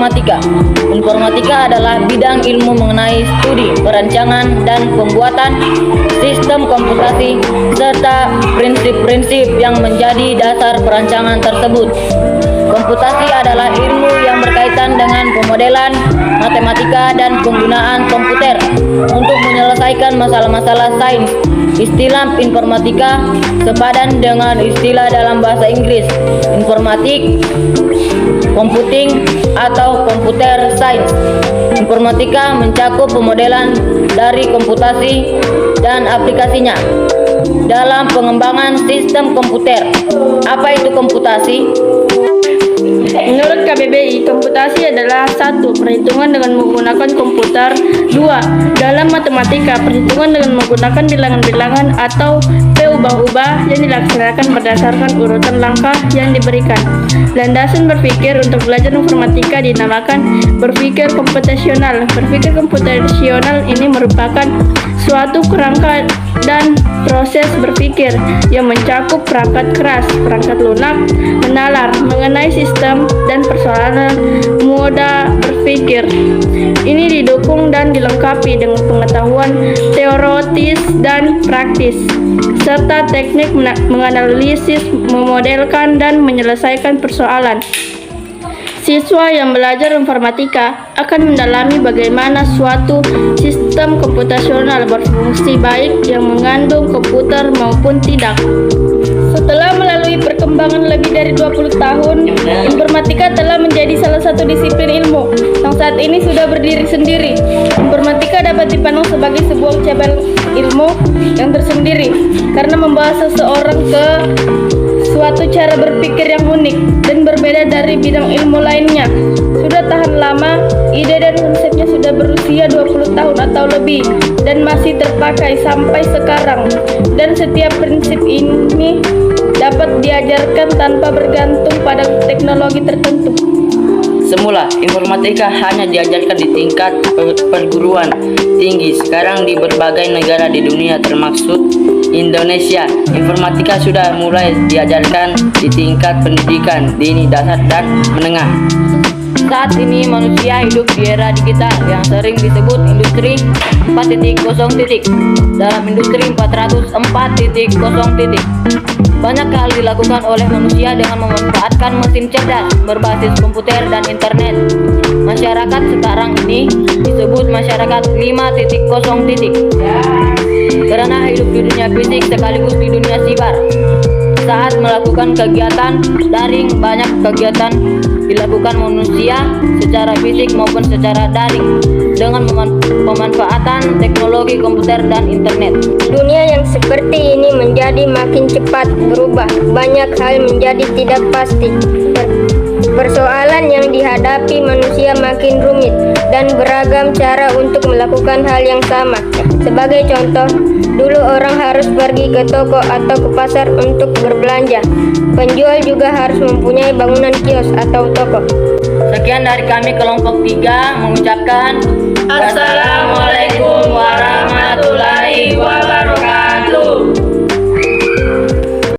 informatika. Informatika adalah bidang ilmu mengenai studi, perancangan, dan pembuatan sistem komputasi serta prinsip-prinsip yang menjadi dasar perancangan tersebut. Komputasi adalah ilmu yang berkaitan dengan pemodelan, matematika, dan penggunaan komputer untuk menyelesaikan masalah-masalah sains. Istilah informatika sepadan dengan istilah dalam bahasa Inggris informatik, computing, atau computer science. Informatika mencakup pemodelan dari komputasi dan aplikasinya dalam pengembangan sistem komputer. Apa itu komputasi? Menurut KBBI, komputasi adalah 1. Perhitungan dengan menggunakan komputer. 2. Dalam matematika, perhitungan dengan menggunakan bilangan-bilangan atau ubah-ubah yang dilaksanakan berdasarkan urutan langkah yang diberikan. Landasan berpikir untuk belajar informatika dinamakan berpikir komputasional. Berpikir komputasional ini merupakan suatu kerangka dan proses berpikir yang mencakup perangkat keras, perangkat lunak, menalar mengenai sistem dan persoalan moda berpikir. Ini didukung dan dilengkapi dengan pengetahuan teoritis dan praktis, serta teknik menganalisis, memodelkan, dan menyelesaikan persoalan. Siswa yang belajar informatika akan mendalami bagaimana suatu sistem komputasional berfungsi baik yang mengandung komputer maupun tidak. Setelah melalui perkembangan lebih dari 20 tahun, informatika telah menjadi salah satu disiplin ilmu yang saat ini sudah berdiri sendiri. Informatika dapat dipandang sebagai sebuah cabang ilmu yang tersendiri karena membawa seseorang ke suatu cara berpikir yang unik dan berbeda dari bidang ilmu lainnya. Sudah tahan lama, ide dan konsepnya sudah berusia 20 tahun atau lebih dan masih terpakai sampai sekarang. Dan setiap prinsip ini dapat diajarkan tanpa bergantung pada teknologi tertentu. Semula, informatika hanya diajarkan di tingkat perguruan tinggi. Sekarang di berbagai negara di dunia termasuk Indonesia, informatika sudah mulai diajarkan di tingkat pendidikan dini, dasar, dan menengah. Saat ini manusia hidup di era digital yang sering disebut industri 4.0. Dalam industri 404.0, banyak hal dilakukan oleh manusia dengan memanfaatkan mesin cerdas berbasis komputer dan internet. Masyarakat sekarang ini disebut masyarakat 5.0 karena hidup di dunia fisik sekaligus di dunia siber. Saat melakukan kegiatan daring, banyak kegiatan dilakukan manusia secara fisik maupun secara daring dengan pemanfaatan teknologi komputer dan internet. Dunia yang seperti ini menjadi makin cepat berubah. Banyak hal menjadi tidak pasti. Persoalan yang dihadapi manusia makin rumit dan beragam cara untuk melakukan hal yang sama. Sebagai contoh, dulu orang harus pergi ke toko atau ke pasar untuk berbelanja. Penjual juga harus mempunyai bangunan kios atau toko. Sekian dari kami kelompok 3 mengucapkan Assalamualaikum.